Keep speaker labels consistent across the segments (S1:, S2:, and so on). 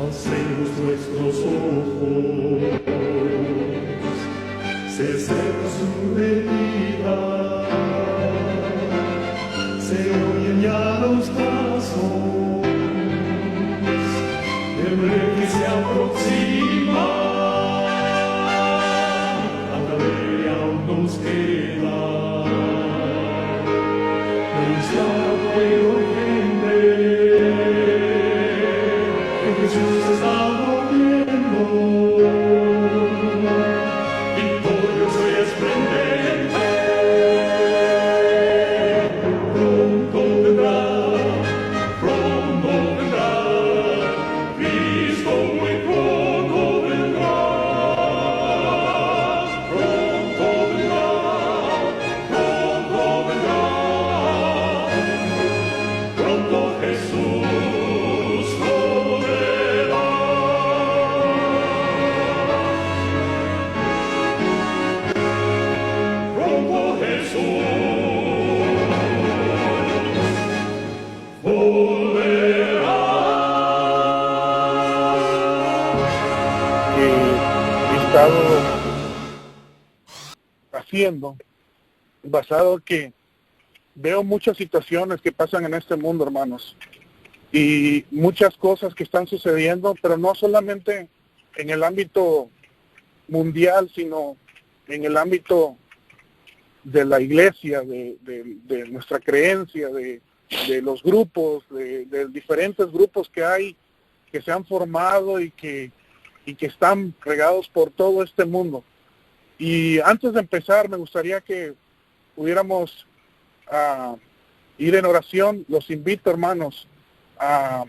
S1: Alcemos nuestros ojos, se cerca su venida, se oyen ya los pasos, el rey que se aproxima, todavía aún nos queda, anunciar pueblo urgente. Jesús está volviendo, victorioso y esplendente, pronto vendrá, Cristo muy pronto vendrá, pronto Jesús volverá. Pronto Jesús volverá.
S2: He estado haciendo, basado que veo muchas situaciones que pasan en este mundo, hermanos, y muchas cosas que están sucediendo, pero no solamente en el ámbito mundial, sino en el ámbito de la iglesia, de nuestra creencia, de los grupos, de diferentes grupos que hay, que se han formado y que están regados por todo este mundo. Y antes de empezar, me gustaría que pudiéramos ir en oración. Los invito, hermanos, a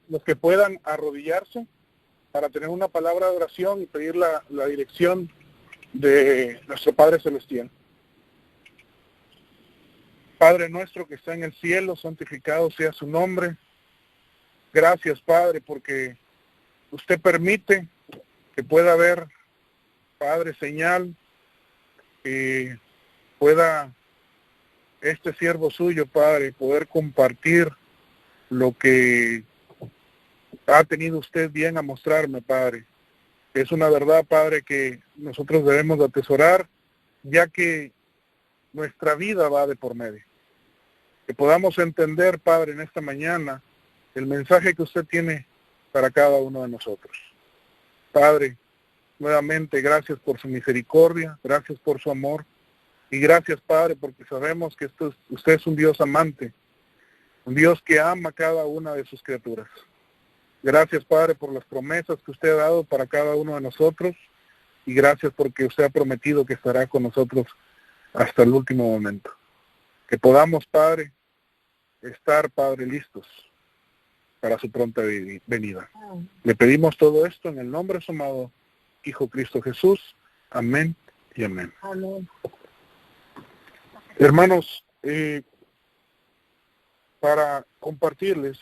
S2: los que puedan arrodillarse para tener una palabra de oración y pedir la dirección de nuestro Padre Celestial. Padre nuestro que está en el cielo, santificado sea su nombre. Gracias, Padre, porque usted permite que pueda haber, Padre, señal, que pueda este siervo suyo, Padre, poder compartir lo que ha tenido usted bien a mostrarme, Padre. Es una verdad, Padre, que nosotros debemos de atesorar, ya que nuestra vida va de por medio. Que podamos entender, Padre, en esta mañana, el mensaje que usted tiene para cada uno de nosotros. Padre, nuevamente, gracias por su misericordia, gracias por su amor, y gracias, Padre, porque sabemos que usted es un Dios amante, un Dios que ama a cada una de sus criaturas. Gracias, Padre, por las promesas que usted ha dado para cada uno de nosotros, y gracias porque usted ha prometido que estará con nosotros hasta el último momento. Que podamos, Padre, estar, Padre, listos para su pronta venida. Le pedimos todo esto en el nombre de su amado Hijo Cristo Jesús. Amén y amén.
S3: Amén.
S2: Hermanos, para compartirles,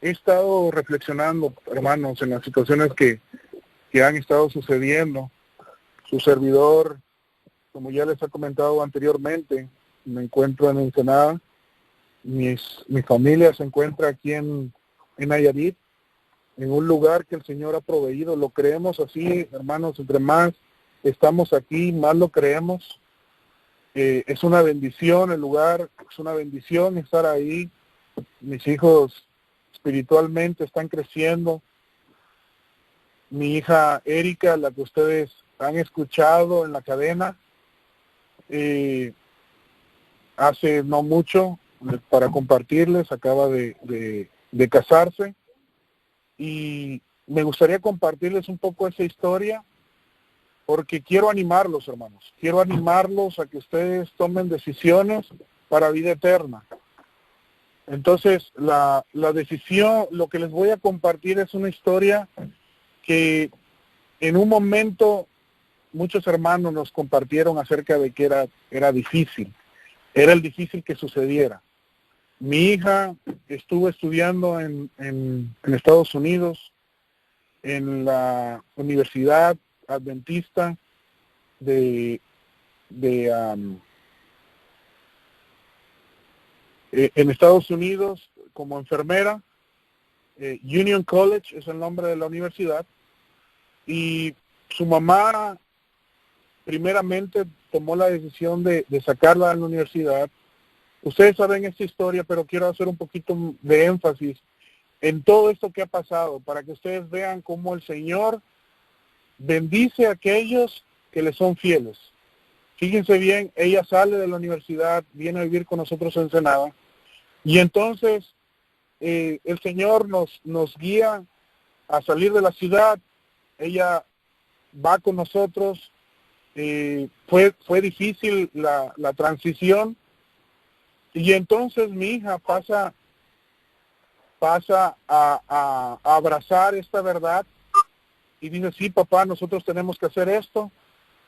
S2: he estado reflexionando, hermanos, en las situaciones que han estado sucediendo. Su servidor, como ya les he comentado anteriormente, me encuentro en Ensenada. Mi familia se encuentra aquí en Nayarit, en un lugar que el Señor ha proveído. Lo creemos así, hermanos, entre más estamos aquí, más lo creemos. Es una bendición el lugar, es una bendición estar ahí. Mis hijos espiritualmente están creciendo. Mi hija Erika, la que ustedes han escuchado en la cadena, hace no mucho, para compartirles, acaba de casarse, y me gustaría compartirles un poco esa historia, porque quiero animarlos, hermanos, quiero animarlos a que ustedes tomen decisiones para vida eterna. Entonces, la decisión, lo que les voy a compartir es una historia que en un momento muchos hermanos nos compartieron acerca de que era difícil, era el difícil que sucediera. Mi hija estuvo estudiando en Estados Unidos, en la Universidad Adventista en Estados Unidos, como enfermera. Union College es el nombre de la universidad. Y su mamá primeramente tomó la decisión de sacarla de la universidad. Ustedes saben esta historia, pero quiero hacer un poquito de énfasis en todo esto que ha pasado, para que ustedes vean cómo el Señor bendice a aquellos que le son fieles. Fíjense bien, ella sale de la universidad, viene a vivir con nosotros en Ensenada, y entonces el Señor nos guía a salir de la ciudad. Ella va con nosotros. Fue difícil la transición, y entonces mi hija pasa a abrazar esta verdad y dice: sí, papá, nosotros tenemos que hacer esto.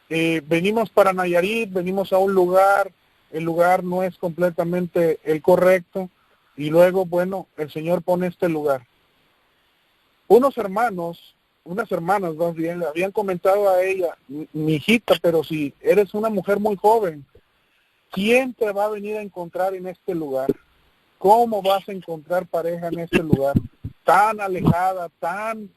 S2: Venimos para Nayarit, venimos a un lugar, el lugar no es completamente el correcto, y luego, bueno, el Señor pone este lugar. Unas hermanas más bien, le habían comentado a ella: mi hijita, pero si eres una mujer muy joven, ¿quién te va a venir a encontrar en este lugar? ¿Cómo vas a encontrar pareja en este lugar? Tan alejada, tan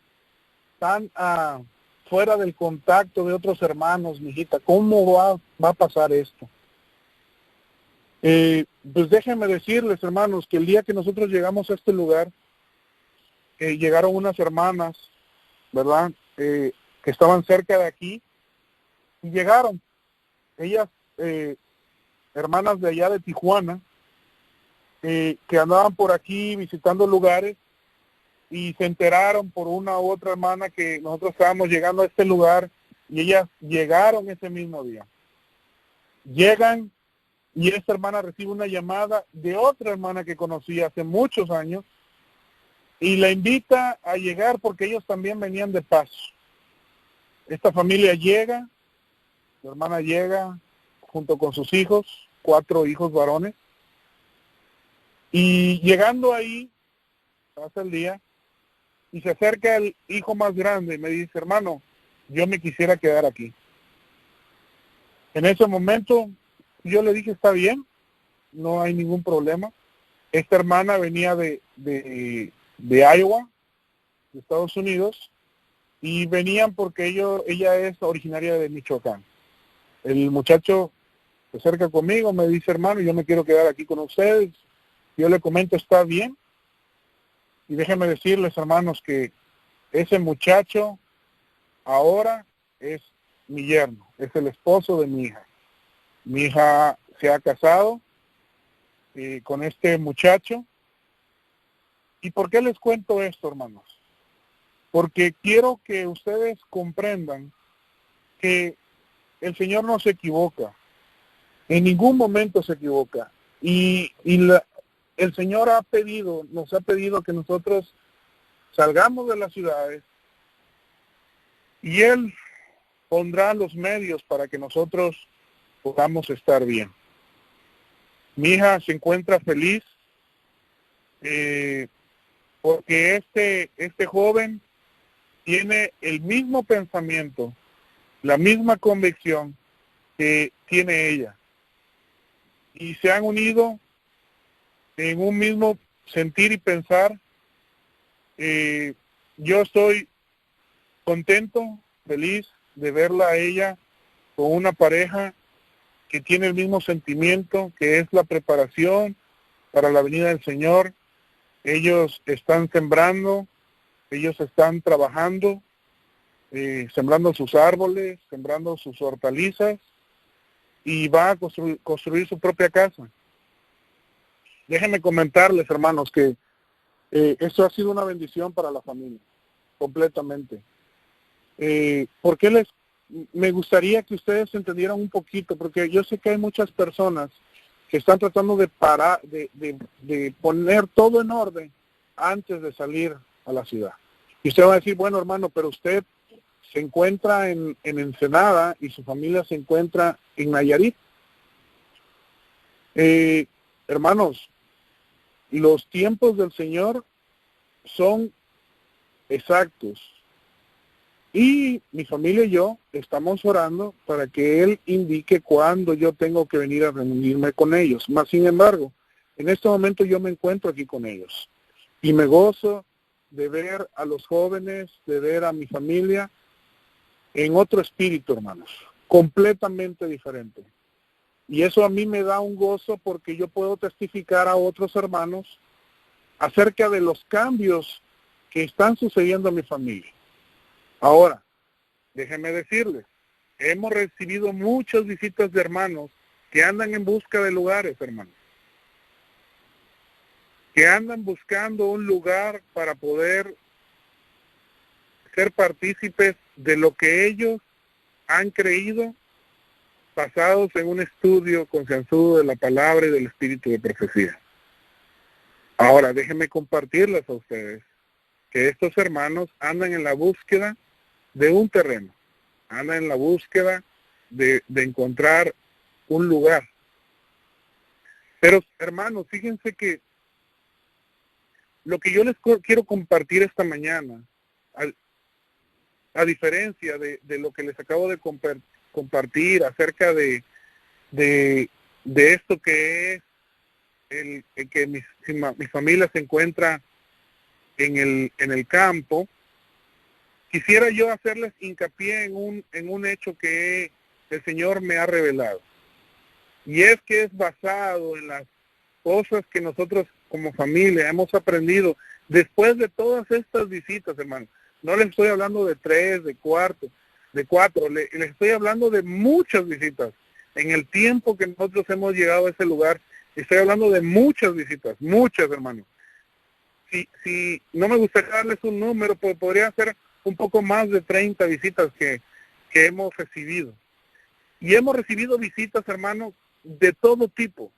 S2: fuera del contacto de otros hermanos, mi hijita. ¿Cómo va a pasar esto? Pues déjenme decirles, hermanos, que el día que nosotros llegamos a este lugar, llegaron unas hermanas, ¿verdad? Que estaban cerca de aquí, y llegaron. Ellas, hermanas de allá de Tijuana, que andaban por aquí visitando lugares, y se enteraron por una u otra hermana que nosotros estábamos llegando a este lugar, y ellas llegaron ese mismo día. Llegan, y esta hermana recibe una llamada de otra hermana que conocí hace muchos años, y la invita a llegar porque ellos también venían de paso. Esta familia llega, la hermana llega junto con sus hijos, 4 hijos varones, y llegando ahí, pasa el día, y se acerca el hijo más grande y me dice: hermano, yo me quisiera quedar aquí. En ese momento yo le dije: está bien, no hay ningún problema. Esta hermana venía de Iowa, de Estados Unidos, y venían porque ella es originaria de Michoacán. El muchacho se acerca conmigo, me dice: hermano, yo me quiero quedar aquí con ustedes. Yo le comento: está bien. Y déjenme decirles, hermanos, que ese muchacho ahora es mi yerno, es el esposo de mi hija. Mi hija se ha casado con este muchacho. ¿Y por qué les cuento esto, hermanos? Porque quiero que ustedes comprendan que el Señor no se equivoca. En ningún momento se equivoca. El Señor nos ha pedido que nosotros salgamos de las ciudades, y Él pondrá los medios para que nosotros podamos estar bien. Mi hija se encuentra feliz porque este joven tiene el mismo pensamiento, la misma convicción que tiene ella, y se han unido en un mismo sentir y pensar. Yo estoy contento, feliz de verla a ella con una pareja que tiene el mismo sentimiento, que es la preparación para la venida del Señor. Ellos están sembrando, ellos están trabajando, sembrando sus árboles, sembrando sus hortalizas, y va a construir su propia casa. Déjenme comentarles, hermanos, que esto ha sido una bendición para la familia, completamente. Porque me gustaría que ustedes entendieran un poquito, porque yo sé que hay muchas personas que están tratando de poner todo en orden antes de salir a la ciudad. Y usted va a decir: bueno, hermano, pero usted se encuentra en Ensenada y su familia se encuentra en Nayarit. Hermanos, los tiempos del Señor son exactos. Y mi familia y yo estamos orando para que Él indique cuándo yo tengo que venir a reunirme con ellos. Más sin embargo, En este momento yo me encuentro aquí con ellos y me gozo de ver a los jóvenes, de ver a mi familia en otro espíritu, hermanos, completamente diferente. Y eso a mí me da un gozo porque yo puedo testificar a otros hermanos acerca de los cambios que están sucediendo en mi familia. Ahora, déjenme decirles, hemos recibido muchas visitas de hermanos que andan en busca de lugares, hermanos. Que andan buscando un lugar para poder ser partícipes de lo que ellos han creído, basados en un estudio concienzudo de la palabra y del espíritu de profecía. Ahora, déjenme compartirles a ustedes que estos hermanos andan en la búsqueda de un terreno, andan en la búsqueda de encontrar un lugar. Pero, hermanos, fíjense que lo que yo les quiero compartir esta mañana, a diferencia de lo que les acabo de compartir acerca de esto que es el que mi familia se encuentra en el campo, quisiera yo hacerles hincapié en un hecho que el Señor me ha revelado. Y es que es basado en las cosas que nosotros como familia hemos aprendido después de todas estas visitas, hermanos. No les estoy hablando de 3, de 4, les estoy hablando de muchas visitas. En el tiempo que nosotros hemos llegado a ese lugar, estoy hablando de muchas visitas, muchas, hermanos. Si no me gustaría darles un número, pues podría ser un poco más de 30 visitas que hemos recibido. Y hemos recibido visitas, hermanos, de todo tipo.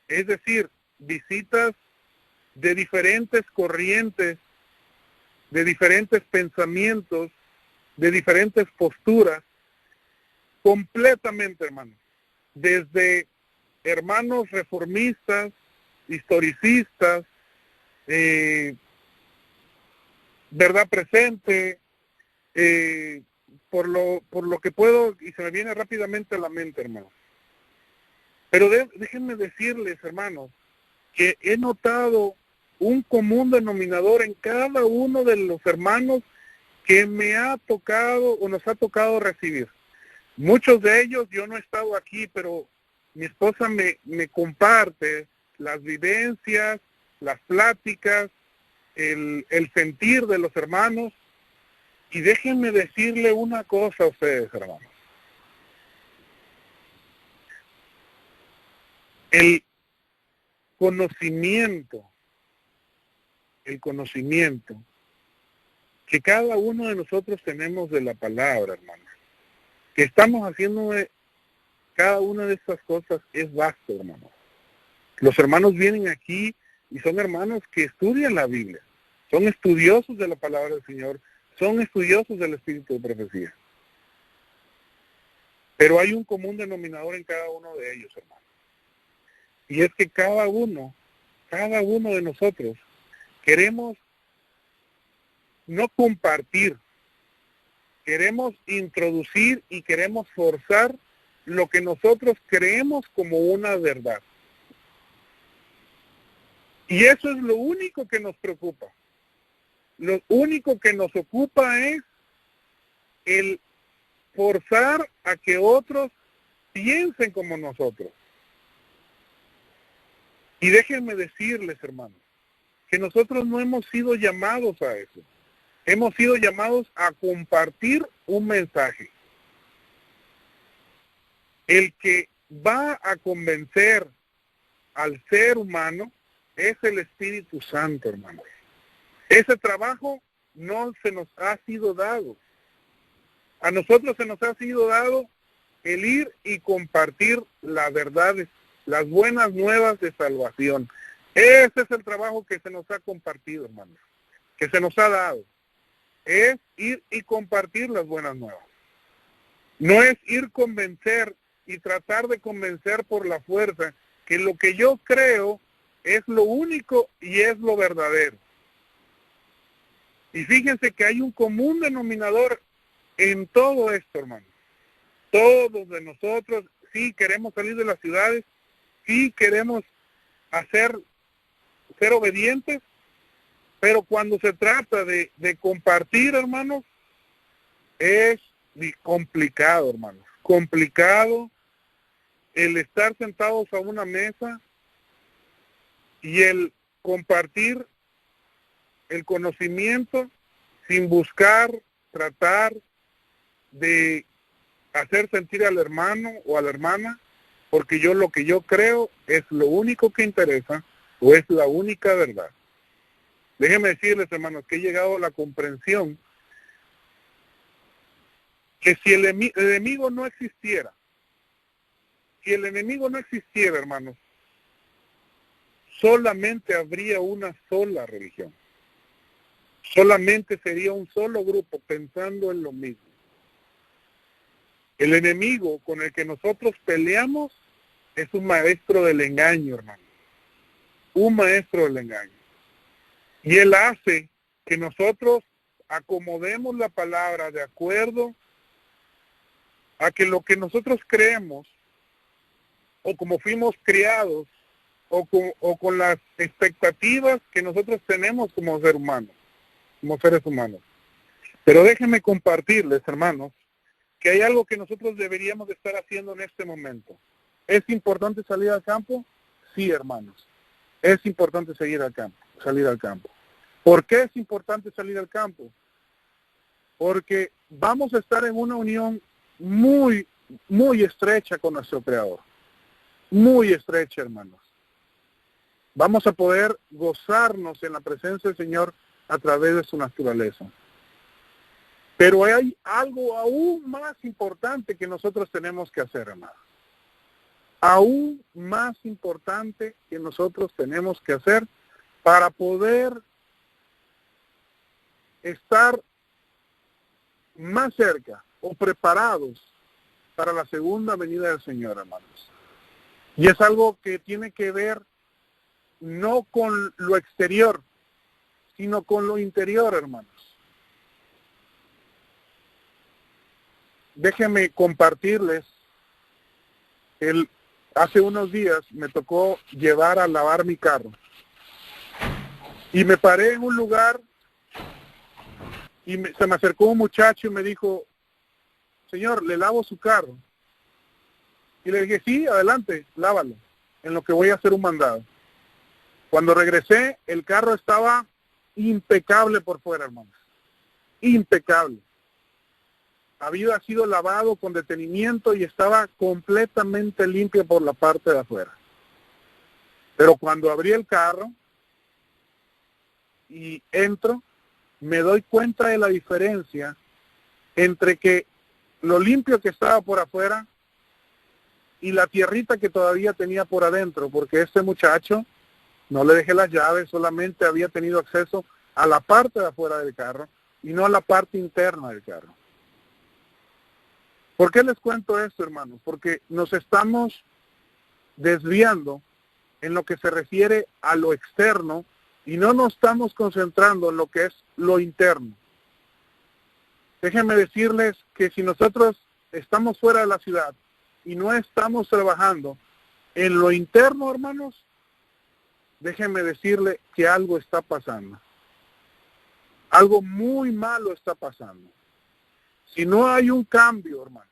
S2: Es decir, visitas de diferentes corrientes, de diferentes pensamientos, de diferentes posturas, completamente, hermanos. Desde hermanos reformistas, historicistas, verdad presente, por lo que puedo, y se me viene rápidamente a la mente, hermanos. Pero déjenme decirles, hermanos, que he notado un común denominador en cada uno de los hermanos que me ha tocado o nos ha tocado recibir. Muchos de ellos, yo no he estado aquí, pero mi esposa me comparte las vivencias, las pláticas, el sentir de los hermanos. Y déjenme decirle una cosa a ustedes, hermanos. El conocimiento que cada uno de nosotros tenemos de la palabra, hermanos, que estamos haciendo de cada una de estas cosas es vasto, hermanos. Los hermanos vienen aquí y son hermanos que estudian la Biblia, son estudiosos de la palabra del Señor, son estudiosos del espíritu de profecía. Pero hay un común denominador en cada uno de ellos, hermanos. Y es que cada uno de nosotros queremos no compartir, queremos introducir y queremos forzar lo que nosotros creemos como una verdad. Y eso es lo único que nos preocupa. Lo único que nos ocupa es el forzar a que otros piensen como nosotros. Y déjenme decirles, hermanos, que nosotros no hemos sido llamados a eso. Hemos sido llamados a compartir un mensaje. El que va a convencer al ser humano es el Espíritu Santo, hermanos. Ese trabajo no se nos ha sido dado. A nosotros se nos ha sido dado el ir y compartir las verdades, las buenas nuevas de salvación. Ese es el trabajo que se nos ha compartido, hermanos, que se nos ha dado. Es ir y compartir las buenas nuevas. No es ir convencer y tratar de convencer por la fuerza que lo que yo creo es lo único y es lo verdadero. Y fíjense que hay un común denominador en todo esto, hermanos. Todos de nosotros sí queremos salir de las ciudades, sí queremos ser obedientes, pero cuando se trata de compartir, hermanos, es complicado, hermanos. Complicado el estar sentados a una mesa y el compartir el conocimiento sin buscar, tratar de hacer sentir al hermano o a la hermana, porque lo que yo creo es lo único que interesa o es la única verdad. Déjenme decirles, hermanos, que he llegado a la comprensión que si el enemigo no existiera, hermanos, solamente habría una sola religión. Solamente sería un solo grupo pensando en lo mismo. El enemigo con el que nosotros peleamos es un maestro del engaño, hermano. Un maestro del engaño. Y él hace que nosotros acomodemos la palabra de acuerdo a que lo que nosotros creemos, o como fuimos criados, o con las expectativas que nosotros tenemos como seres humanos. Pero déjenme compartirles, hermanos, que hay algo que nosotros deberíamos de estar haciendo en este momento. ¿Es importante salir al campo? Sí, hermanos. Es importante salir al campo. ¿Por qué es importante salir al campo? Porque vamos a estar en una unión muy, muy estrecha con nuestro Creador. Muy estrecha, hermanos. Vamos a poder gozarnos en la presencia del Señor a través de su naturaleza. Pero hay algo aún más importante que nosotros tenemos que hacer, hermanos. Aún más importante que nosotros tenemos que hacer para poder estar más cerca o preparados para la segunda venida del Señor, hermanos. Y es algo que tiene que ver no con lo exterior, sino con lo interior, hermanos. Déjenme compartirles, hace unos días me tocó llevar a lavar mi carro. Y me paré en un lugar y se me acercó un muchacho y me dijo, señor, ¿le lavo su carro? Y le dije, sí, adelante, lávalo, en lo que voy a hacer un mandado. Cuando regresé, el carro estaba impecable por fuera, hermanos. Impecable. Había sido lavado con detenimiento y estaba completamente limpio por la parte de afuera. Pero cuando abrí el carro y entro, me doy cuenta de la diferencia entre que lo limpio que estaba por afuera y la tierrita que todavía tenía por adentro, porque este muchacho no le dejé las llaves, solamente había tenido acceso a la parte de afuera del carro y no a la parte interna del carro. ¿Por qué les cuento esto, hermanos? Porque nos estamos desviando en lo que se refiere a lo externo y no nos estamos concentrando en lo que es lo interno. Déjenme decirles que si nosotros estamos fuera de la ciudad y no estamos trabajando en lo interno, hermanos, déjenme decirle que algo está pasando. Algo muy malo está pasando. Si no hay un cambio, hermano,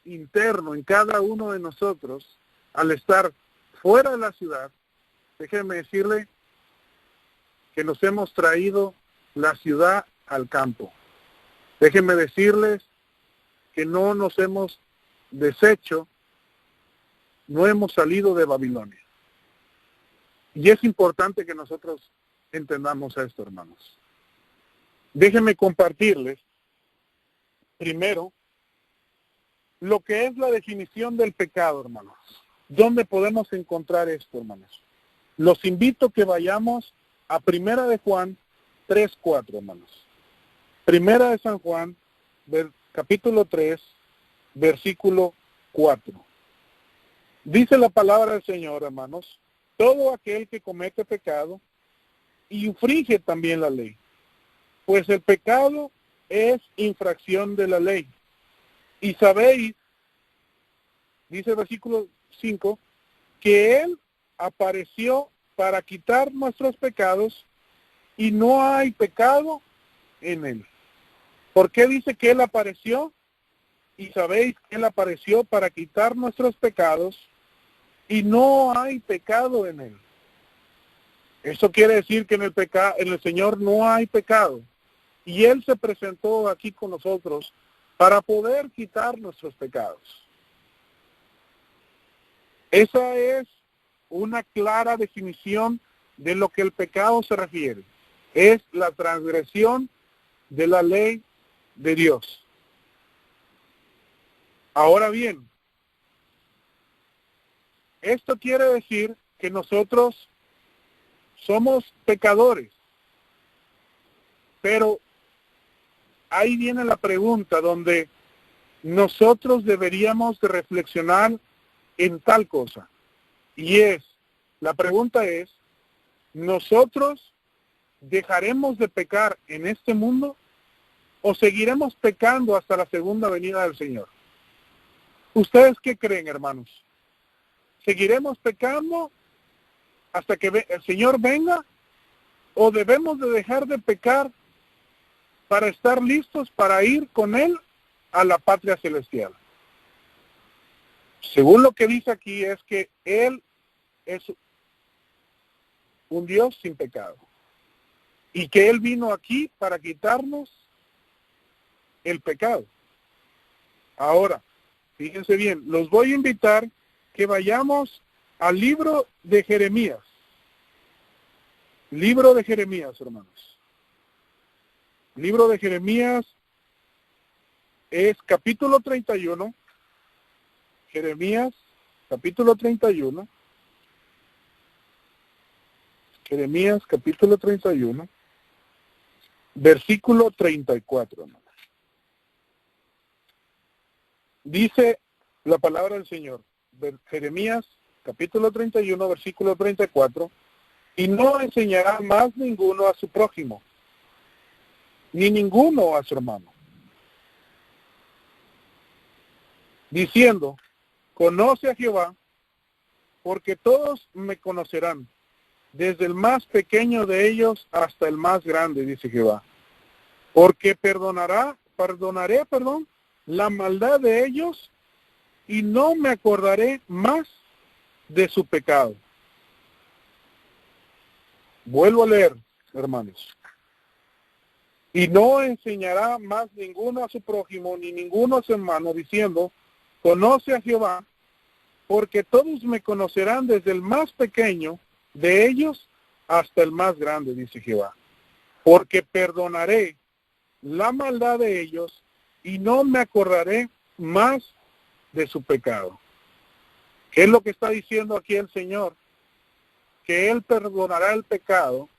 S2: interno en cada uno de nosotros, al estar fuera de la ciudad, déjenme decirle que nos hemos traído la ciudad al campo. Déjenme decirles que no nos hemos deshecho, no hemos salido de Babilonia. Y es importante que nosotros entendamos esto, hermanos. Déjenme compartirles primero lo que es la definición del pecado, hermanos. ¿Dónde podemos encontrar esto, hermanos? Los invito a que vayamos a Primera de Juan 3:4, hermanos. Primera de San Juan, capítulo 3, versículo 4. Dice la palabra del Señor, hermanos, todo aquel que comete pecado infringe también la ley, pues el pecado es infracción de la ley. Y sabéis, dice el versículo 5, que él apareció para quitar nuestros pecados y no hay pecado en él. ¿Por qué dice que él apareció? Y sabéis que él apareció para quitar nuestros pecados y no hay pecado en él. Eso quiere decir que en el Señor no hay pecado. Y él se presentó aquí con nosotros para poder quitar nuestros pecados. Esa es una clara definición de lo que el pecado se refiere. Es la transgresión de la ley de Dios. Ahora bien, esto quiere decir que nosotros somos pecadores. Pero ahí viene la pregunta donde nosotros deberíamos de reflexionar en tal cosa. Y la pregunta es, ¿nosotros dejaremos de pecar en este mundo o seguiremos pecando hasta la segunda venida del Señor? ¿Ustedes qué creen, hermanos? ¿Seguiremos pecando hasta que el Señor venga o debemos de dejar de pecar para estar listos para ir con Él a la patria celestial? Según lo que dice aquí es que Él es un Dios sin pecado y que Él vino aquí para quitarnos el pecado. Ahora, fíjense bien, los voy a invitar que vayamos al libro de Jeremías. Libro de Jeremías, hermanos. Libro de Jeremías es capítulo 31. Jeremías, capítulo 31. Jeremías, capítulo 31. Versículo 34, hermanos. Dice la palabra del Señor. Jeremías, capítulo 31, versículo 34. Y no enseñará más ninguno a su prójimo, ni ninguno a su hermano, diciendo, conoce a Jehová, porque todos me conocerán, desde el más pequeño de ellos hasta el más grande, dice Jehová. Porque perdonaré, la maldad de ellos, y no me acordaré más de su pecado. Vuelvo a leer, hermanos. Y no enseñará más ninguno a su prójimo, ni ninguno a su hermano, diciendo, conoce a Jehová, porque todos me conocerán desde el más pequeño de ellos hasta el más grande, dice Jehová. Porque perdonaré la maldad de ellos y no me acordaré más de su pecado. ¿Qué es lo que está diciendo aquí el Señor? Que Él perdonará el pecado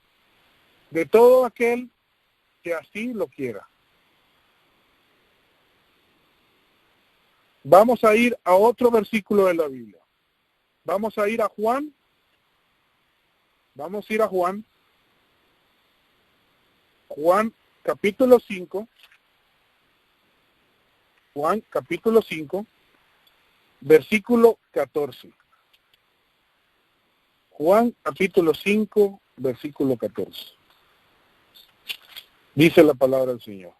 S2: de todo aquel que así lo quiera. Vamos a ir a otro versículo de la Biblia. Vamos a ir a Juan. Vamos a ir a Juan. Juan capítulo 5. Juan capítulo 5, versículo 14. Juan capítulo 5, versículo 14. Dice la palabra del Señor.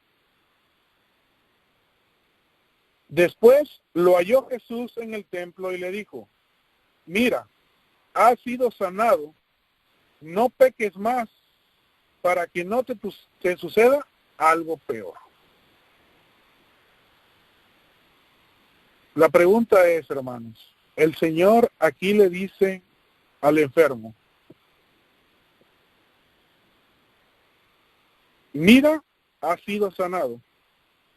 S2: Después lo halló Jesús en el templo y le dijo, mira, has sido sanado, no peques más para que no te suceda algo peor. La pregunta es, hermanos, el Señor aquí le dice al enfermo, mira, has sido sanado,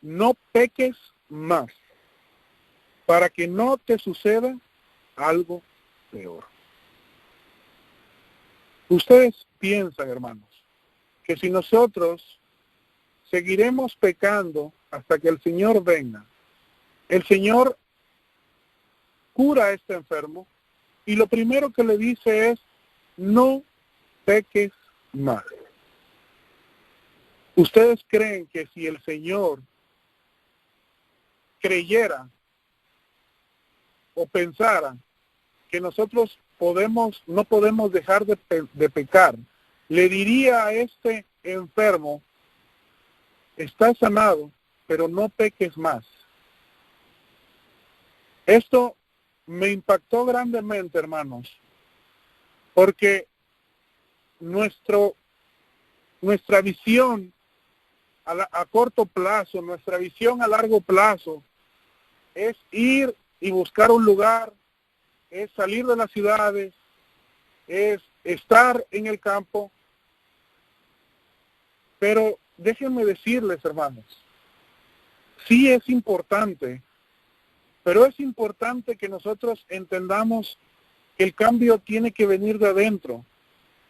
S2: no peques más, para que no te suceda algo peor. Ustedes piensan, hermanos, que si nosotros seguiremos pecando hasta que el Señor venga, el Señor cura a este enfermo y lo primero que le dice es, no peques más. ¿Ustedes creen que si el Señor creyera o pensara que nosotros no podemos dejar de pecar, le diría a este enfermo, estás sanado, pero no peques más. Esto me impactó grandemente, hermanos, porque nuestra visión a corto plazo, nuestra visión a largo plazo, es ir y buscar un lugar, es salir de las ciudades, es estar en el campo. Pero déjenme decirles, hermanos, sí es importante, pero es importante que nosotros entendamos que el cambio tiene que venir de adentro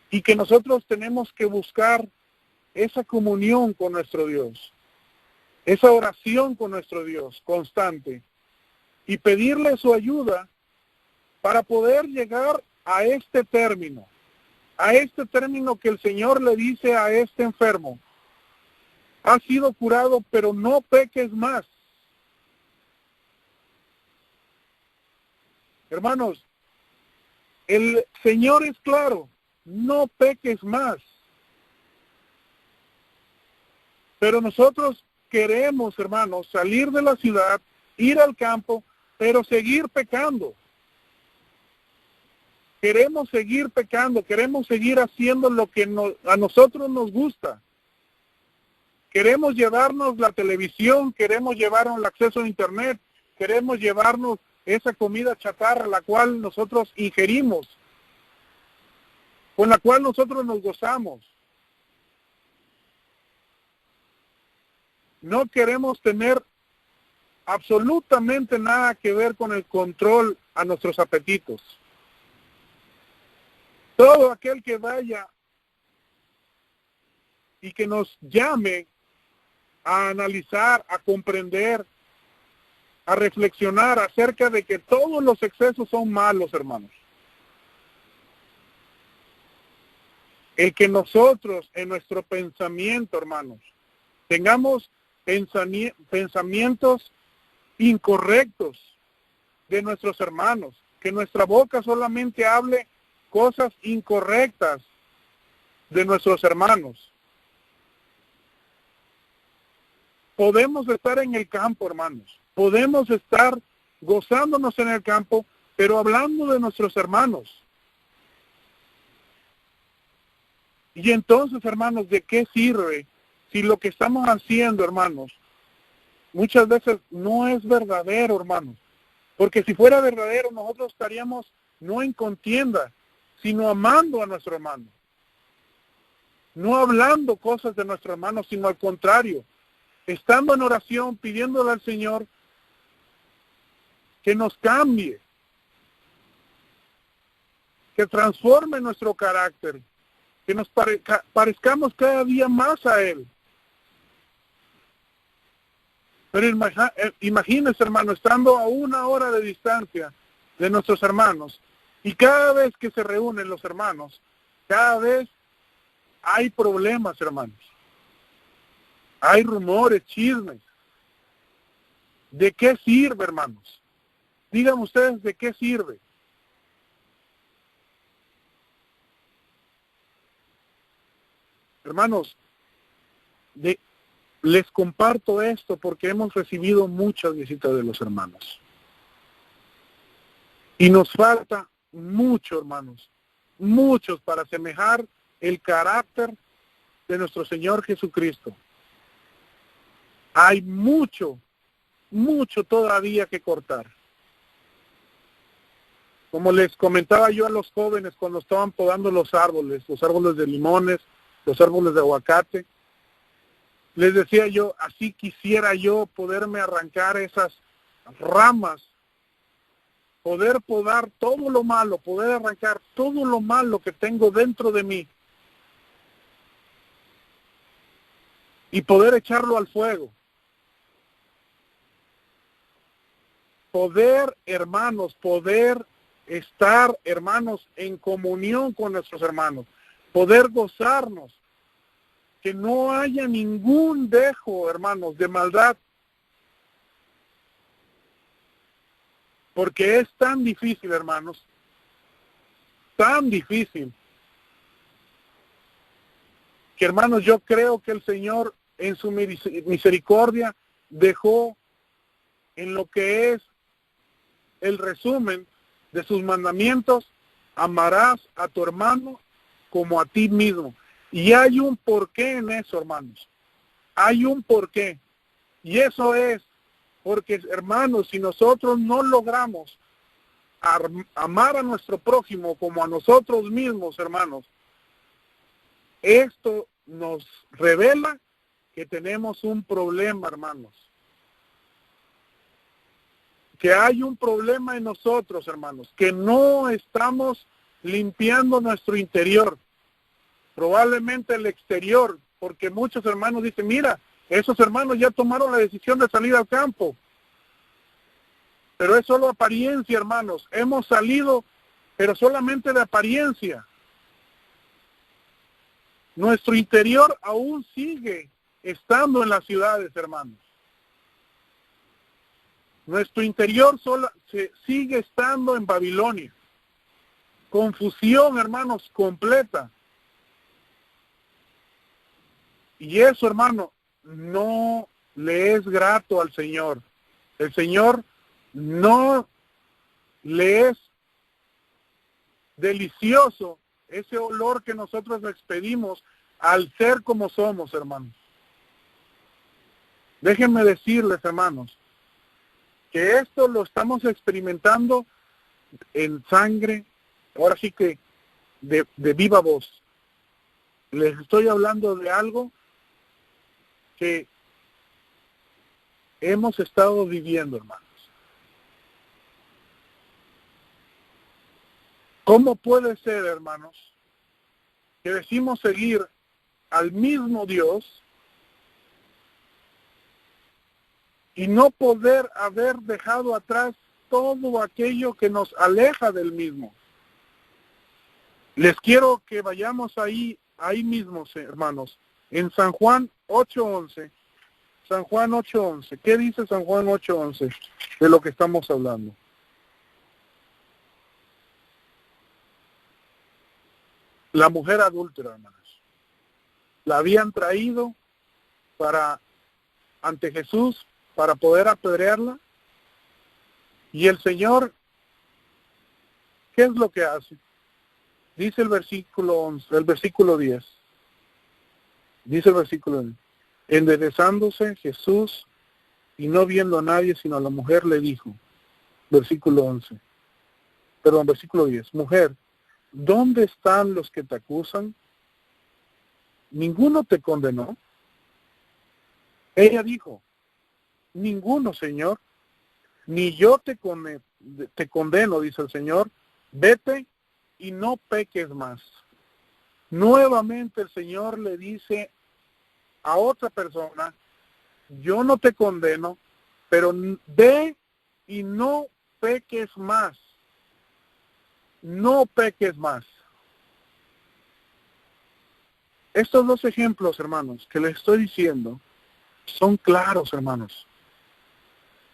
S2: y que nosotros tenemos que buscar esa comunión con nuestro Dios, esa oración con nuestro Dios constante y pedirle su ayuda para poder llegar a este término que el Señor le dice a este enfermo, has sido curado, pero no peques más. Hermanos, el Señor es claro, no peques más. Pero nosotros queremos, hermanos, salir de la ciudad, ir al campo, pero seguir pecando. Queremos seguir pecando, queremos seguir haciendo lo que a nosotros nos gusta. Queremos llevarnos la televisión, queremos llevarnos el acceso a internet, queremos llevarnos esa comida chatarra, la cual nosotros ingerimos, con la cual nosotros nos gozamos. No queremos tener absolutamente nada que ver con el control a nuestros apetitos. Todo aquel que vaya y que nos llame a analizar, a comprender, a reflexionar acerca de que todos los excesos son malos, hermanos. El que nosotros en nuestro pensamiento, hermanos, tengamos pensamientos incorrectos de nuestros hermanos, que nuestra boca solamente hable cosas incorrectas de nuestros hermanos. Podemos estar en el campo, hermanos. Podemos estar gozándonos en el campo, pero hablando de nuestros hermanos. Y entonces, hermanos, ¿de qué sirve si lo que estamos haciendo, hermanos, muchas veces no es verdadero, hermanos? Porque si fuera verdadero, nosotros estaríamos no en contienda, sino amando a nuestro hermano. No hablando cosas de nuestro hermano, sino al contrario, estando en oración, pidiéndole al Señor que nos cambie, que transforme nuestro carácter, que nos parezcamos cada día más a Él. Pero imagínense, hermano, estando a 1 hora de distancia de nuestros hermanos, y cada vez que se reúnen los hermanos, cada vez hay problemas, hermanos. Hay rumores, chismes. ¿De qué sirve, hermanos? Díganme ustedes, ¿de qué sirve? Hermanos, les comparto esto porque hemos recibido muchas visitas de los hermanos. Y nos falta mucho, hermanos, muchos para asemejar el carácter de nuestro Señor Jesucristo. Hay mucho todavía que cortar. Como les comentaba yo a los jóvenes cuando estaban podando los árboles de limones, los árboles de aguacate, les decía yo, así quisiera yo poderme arrancar esas ramas, poder podar todo lo malo, poder arrancar todo lo malo que tengo dentro de mí y poder echarlo al fuego. Poder, hermanos, poder estar, hermanos, en comunión con nuestros hermanos, poder gozarnos, que no haya ningún dejo, hermanos, de maldad, porque es tan difícil, hermanos, tan difícil que, hermanos, yo creo que el Señor en su misericordia dejó en lo que es el resumen de sus mandamientos: amarás a tu hermano como a ti mismo. Y hay un porqué en eso, hermanos. Hay un porqué. Y eso es porque, hermanos, si nosotros no logramos amar a nuestro prójimo como a nosotros mismos, hermanos, esto nos revela que tenemos un problema, hermanos. Que hay un problema en nosotros, hermanos, que no estamos limpiando nuestro interior, probablemente el exterior, porque muchos hermanos dicen, mira, esos hermanos ya tomaron la decisión de salir al campo, pero es solo apariencia, hermanos. Hemos salido, pero solamente de apariencia. Nuestro interior aún sigue estando en las ciudades, hermanos. Nuestro interior sigue estando en Babilonia. Confusión, hermanos, completa. Y eso, hermano, no le es grato al Señor. El Señor no le es delicioso ese olor que nosotros expedimos al ser como somos, hermanos. Déjenme decirles, hermanos, que esto lo estamos experimentando en sangre, ahora sí que de viva voz. Les estoy hablando de algo que hemos estado viviendo, hermanos. ¿Cómo puede ser, hermanos, que decimos seguir al mismo Dios y no poder haber dejado atrás todo aquello que nos aleja del mismo? Les quiero que vayamos ahí mismo, hermanos, en San Juan 8:11. San Juan 8:11. ¿Qué dice San Juan 8:11 de lo que estamos hablando? La mujer adúltera, hermanos. La habían traído ante Jesús para poder apedrearla. Y el Señor, ¿qué es lo que hace? Dice el versículo 11, el versículo 10. Dice el versículo 10. Enderezándose Jesús y no viendo a nadie sino a la mujer, le dijo, versículo 10, mujer, ¿dónde están los que te acusan? ¿Ninguno te condenó? Ella dijo, ninguno, Señor, ni yo te condeno, dice el Señor, vete y no peques más. Nuevamente el Señor le dice a otra persona, yo no te condeno, pero ve y no peques más. No peques más. Estos dos ejemplos, hermanos, que les estoy diciendo, son claros, hermanos,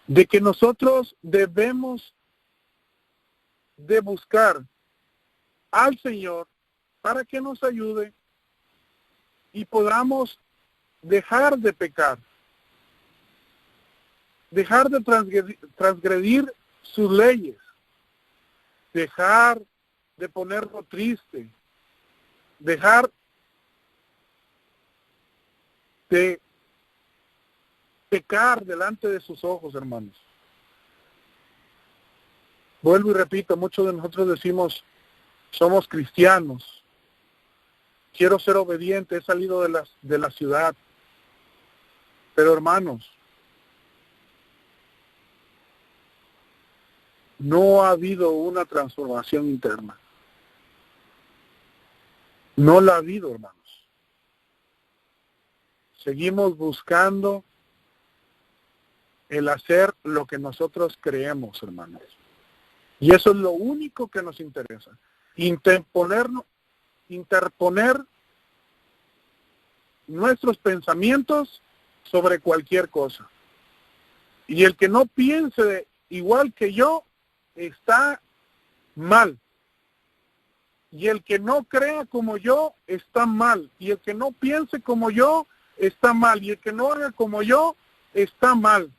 S2: de que nosotros debemos de buscar al Señor para que nos ayude y podamos dejar de pecar, dejar de transgredir sus leyes, dejar de ponerlo triste, dejar de pecar delante de sus ojos, hermanos. Vuelvo y repito, muchos de nosotros decimos, somos cristianos, quiero ser obediente, he salido de la ciudad. Pero hermanos, no ha habido una transformación interna. No la ha habido, hermanos. Seguimos buscando el hacer lo que nosotros creemos, hermanos. Y eso es lo único que nos interesa. Interponer nuestros pensamientos sobre cualquier cosa. Y el que no piense igual que yo está mal. y el que no crea como yo está mal, y el que no piense como yo está mal, y el que no haga como yo está mal.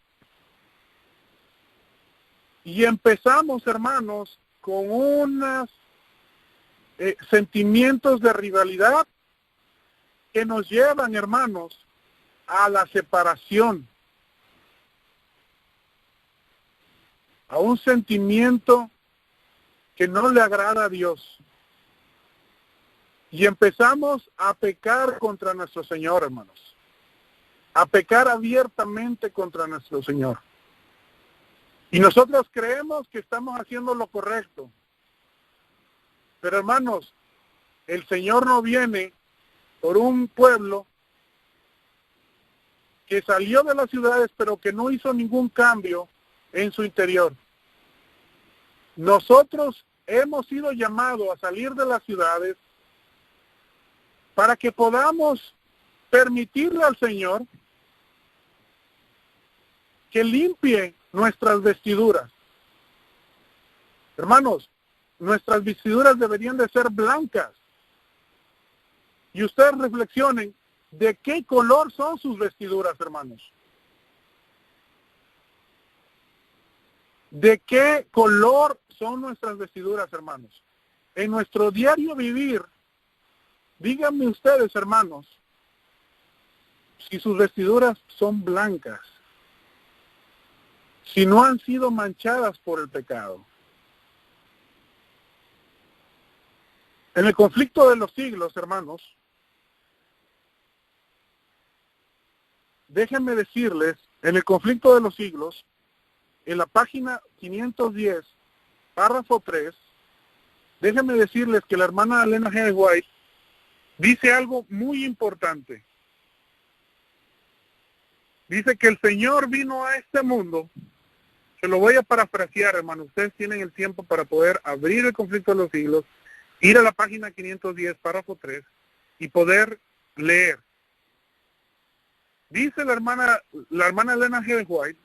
S2: Y empezamos, hermanos, con unos sentimientos de rivalidad que nos llevan, hermanos, a la separación, a un sentimiento que no le agrada a Dios. Y empezamos a pecar contra nuestro Señor, hermanos. A pecar abiertamente contra nuestro Señor. Y nosotros creemos que estamos haciendo lo correcto. Pero, hermanos, el Señor no viene por un pueblo que salió de las ciudades, pero que no hizo ningún cambio en su interior. Nosotros hemos sido llamados a salir de las ciudades para que podamos permitirle al Señor que limpie nuestras vestiduras. Hermanos, nuestras vestiduras deberían de ser blancas. Y ustedes reflexionen, ¿de qué color son sus vestiduras, hermanos? ¿De qué color son nuestras vestiduras, hermanos? En nuestro diario vivir, díganme ustedes, hermanos, si sus vestiduras son blancas, si no han sido manchadas por el pecado. En el conflicto de los siglos, hermanos, déjenme decirles, en el conflicto de los siglos, en la página 510, párrafo 3, déjenme decirles que la hermana Elena G. White dice algo muy importante. Dice que el Señor vino a este mundo, se lo voy a parafrasear, hermano, ustedes tienen el tiempo para poder abrir el conflicto de los siglos, ir a la página 510, párrafo 3, y poder leer. Dice la hermana Elena G. White,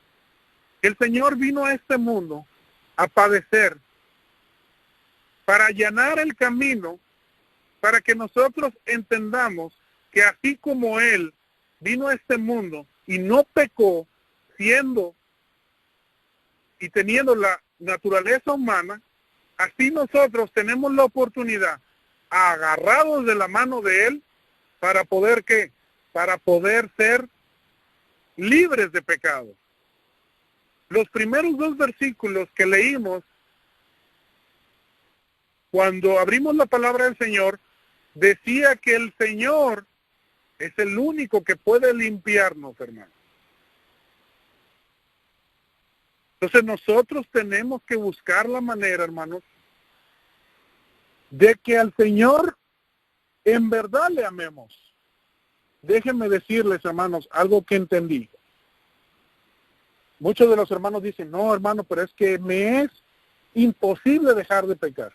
S2: que el Señor vino a este mundo a padecer para allanar el camino, para que nosotros entendamos que así como Él vino a este mundo y no pecó, siendo y teniendo la naturaleza humana, así nosotros tenemos la oportunidad, agarrados de la mano de Él, para poder ¿qué? Para poder ser libres de pecado. Los primeros 2 versículos que leímos, cuando abrimos la palabra del Señor, decía que el Señor es el único que puede limpiarnos, hermanos. Entonces nosotros tenemos que buscar la manera, hermanos, de que al Señor en verdad le amemos. Déjenme decirles, hermanos, algo que entendí. Muchos de los hermanos dicen, no, hermano, pero es que me es imposible dejar de pecar.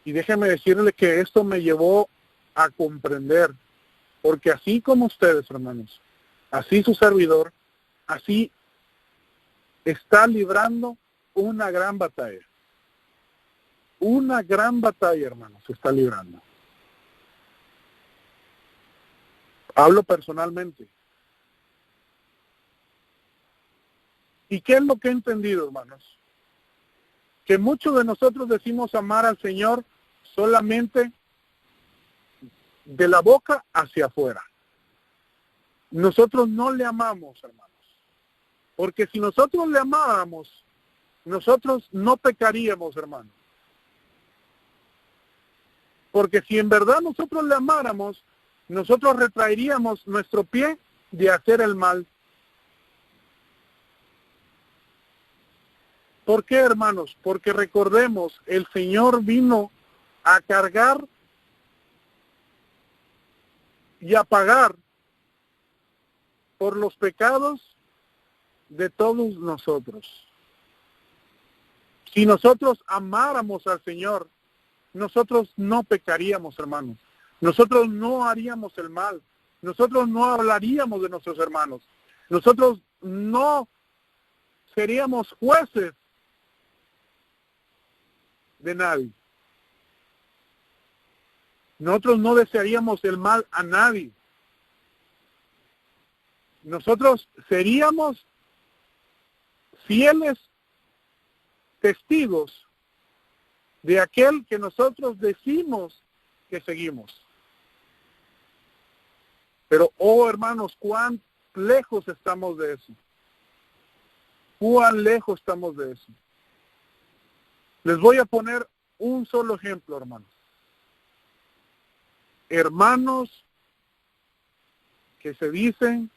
S2: Y déjenme decirle que esto me llevó a comprender, porque así como ustedes, hermanos, así su servidor, así está librando una gran batalla. Una gran batalla, hermanos, se está librando. Hablo personalmente. ¿Y qué es lo que he entendido, hermanos? Que muchos de nosotros decimos amar al Señor solamente de la boca hacia afuera. Nosotros no le amamos, hermanos. Porque si nosotros le amáramos, nosotros no pecaríamos, hermanos. Porque si en verdad nosotros le amáramos, nosotros retraeríamos nuestro pie de hacer el mal. ¿Por qué, hermanos? Porque recordemos, el Señor vino a cargar y a pagar por los pecados de todos nosotros. Si nosotros amáramos al Señor, nosotros no pecaríamos, hermanos. Nosotros no haríamos el mal. Nosotros no hablaríamos de nuestros hermanos. Nosotros no seríamos jueces de nadie. Nosotros no desearíamos el mal a nadie. Nosotros seríamos fieles testigos de aquel que nosotros decimos que seguimos. Pero, oh hermanos, cuán lejos estamos de eso. Cuán lejos estamos de eso. Les voy a poner un solo ejemplo, hermanos. Hermanos que se dicen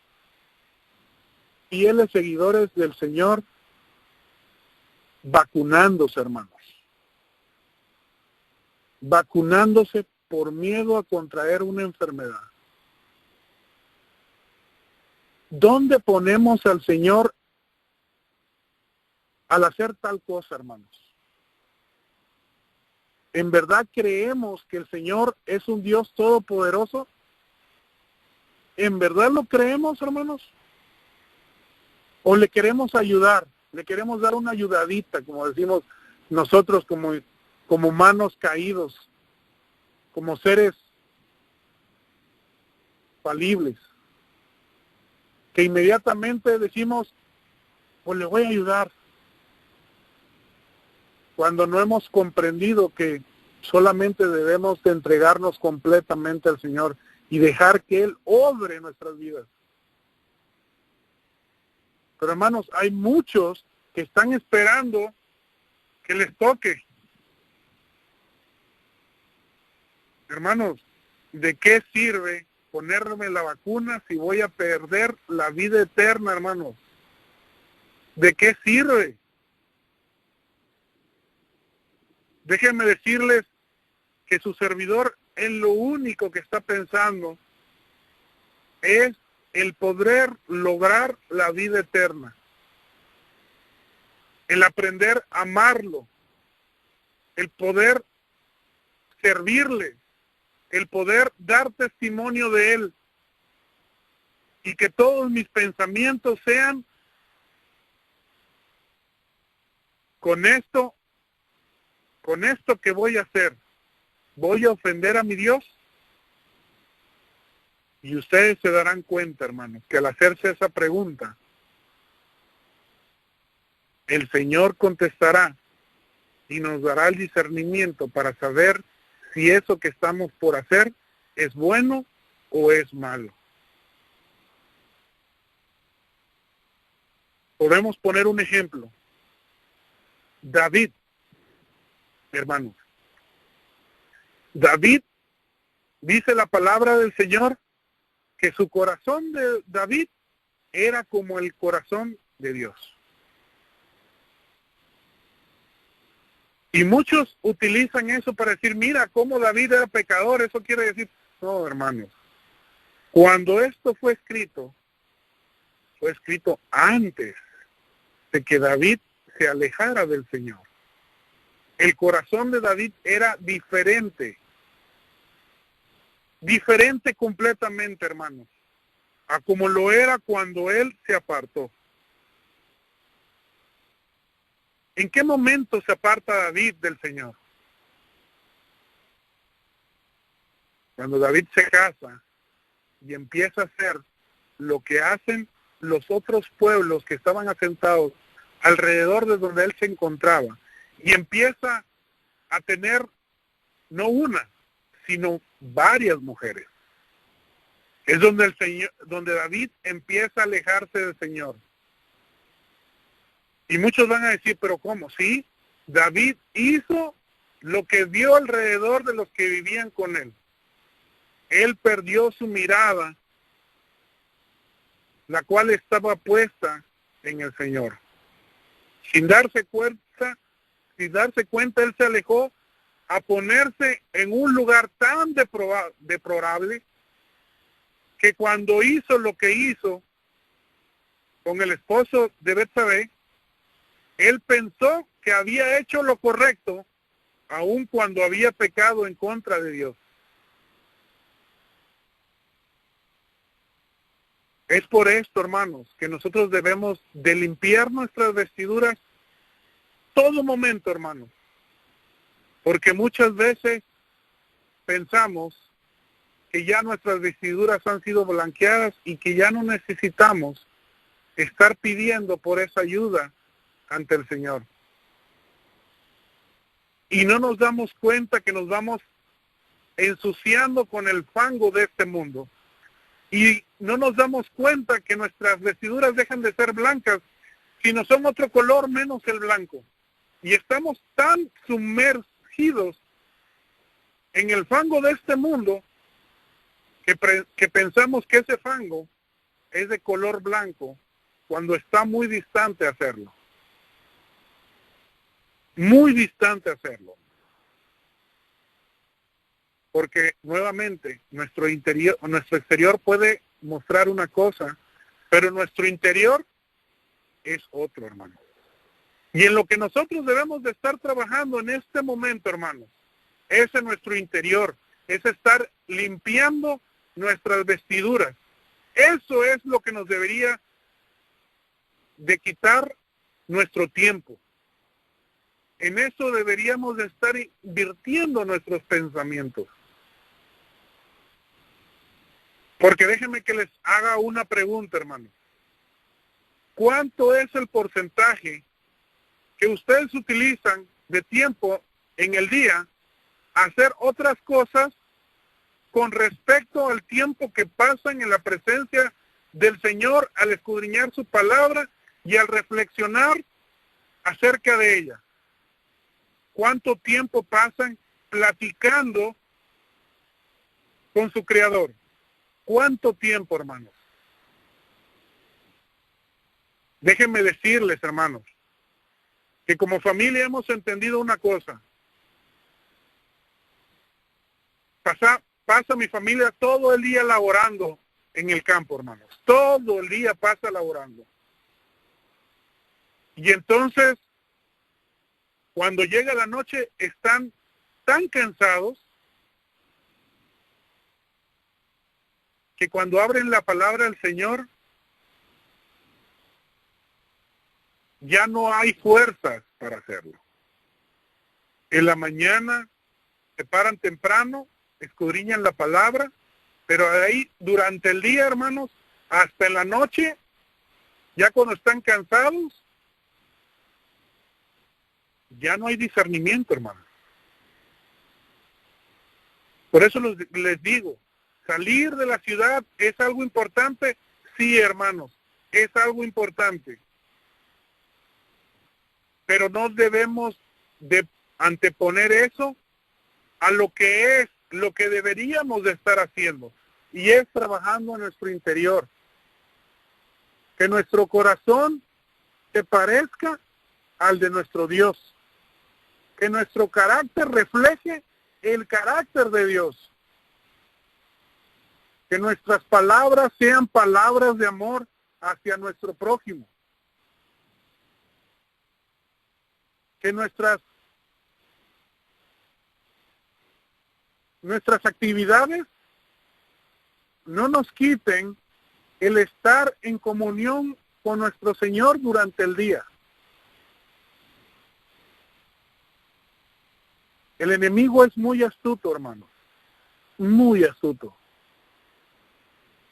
S2: fieles seguidores del Señor, vacunándose, hermanos. Vacunándose por miedo a contraer una enfermedad. ¿Dónde ponemos al Señor al hacer tal cosa, hermanos? ¿En verdad creemos que el Señor es un Dios todopoderoso? ¿En verdad lo creemos, hermanos? ¿O le queremos ayudar? Le queremos dar una ayudadita, como decimos nosotros, como humanos caídos, como seres falibles, que inmediatamente decimos, pues le voy a ayudar, cuando no hemos comprendido que solamente debemos de entregarnos completamente al Señor y dejar que Él obre nuestras vidas. Pero hermanos, hay muchos que están esperando que les toque. Hermanos, ¿de qué sirve ponerme la vacuna si voy a perder la vida eterna, hermanos? ¿De qué sirve? Déjenme decirles que su servidor en lo único que está pensando es el poder lograr la vida eterna, el aprender a amarlo, el poder servirle, el poder dar testimonio de Él, y que todos mis pensamientos sean con esto que voy a hacer, ¿voy a ofender a mi Dios? Y ustedes se darán cuenta, hermanos, que al hacerse esa pregunta, el Señor contestará y nos dará el discernimiento para saber si eso que estamos por hacer es bueno o es malo. Podemos poner un ejemplo. David, hermanos. David, dice la palabra del Señor, que su corazón de David era como el corazón de Dios. Y muchos utilizan eso para decir, mira cómo David era pecador. Eso quiere decir, no, hermanos. Cuando esto fue escrito antes de que David se alejara del Señor. El corazón de David era diferente. Diferente completamente, hermanos, a como lo era cuando él se apartó. ¿En qué momento se aparta David del Señor? Cuando David se casa y empieza a hacer lo que hacen los otros pueblos que estaban asentados alrededor de donde él se encontraba, y empieza a tener no una, sino varias mujeres. Es donde David empieza a alejarse del Señor. Y muchos van a decir, pero ¿cómo? Sí, David hizo lo que vio alrededor de los que vivían con él. Él perdió su mirada, la cual estaba puesta en el Señor. Sin darse cuenta, él se alejó a ponerse en un lugar tan deplorable que cuando hizo lo que hizo con el esposo de Betsabé, él pensó que había hecho lo correcto, aun cuando había pecado en contra de Dios. Es por esto, hermanos, que nosotros debemos de limpiar nuestras vestiduras todo momento, hermanos. Porque muchas veces pensamos que ya nuestras vestiduras han sido blanqueadas y que ya no necesitamos estar pidiendo por esa ayuda ante el Señor. Y no nos damos cuenta que nos vamos ensuciando con el fango de este mundo. Y no nos damos cuenta que nuestras vestiduras dejan de ser blancas, sino son otro color menos el blanco. Y estamos tan sumergidos en el fango de este mundo que pensamos que ese fango es de color blanco cuando está muy distante hacerlo. Muy distante hacerlo. Porque nuevamente nuestro exterior puede mostrar una cosa, pero nuestro interior es otro, hermano. Y en lo que nosotros debemos de estar trabajando en este momento, hermanos, es en nuestro interior, es estar limpiando nuestras vestiduras. Eso es lo que nos debería de quitar nuestro tiempo. En eso deberíamos de estar invirtiendo nuestros pensamientos. Porque déjenme que les haga una pregunta, hermano. ¿Cuánto es el porcentaje que ustedes utilizan de tiempo en el día a hacer otras cosas con respecto al tiempo que pasan en la presencia del Señor al escudriñar su palabra y al reflexionar acerca de ella? ¿Cuánto tiempo pasan platicando con su Creador? ¿Cuánto tiempo, hermanos? Déjenme decirles, hermanos, que como familia hemos entendido una cosa. Pasa mi familia todo el día laborando en el campo, hermanos. Todo el día pasa laborando. Y entonces, cuando llega la noche, están tan cansados que cuando abren la palabra del Señor, ya no hay fuerzas para hacerlo. En la mañana se paran temprano, escudriñan la palabra, pero ahí durante el día, hermanos, hasta en la noche, ya cuando están cansados, ya no hay discernimiento, hermano. Por eso les digo, salir de la ciudad es algo importante, sí, hermanos, es algo importante. Pero no debemos de anteponer eso a lo que deberíamos de estar haciendo, y es trabajando en nuestro interior. Que nuestro corazón se parezca al de nuestro Dios. Que nuestro carácter refleje el carácter de Dios. Que nuestras palabras sean palabras de amor hacia nuestro prójimo. Que nuestras actividades no nos quiten el estar en comunión con nuestro Señor durante el día. El enemigo es muy astuto, hermanos, muy astuto.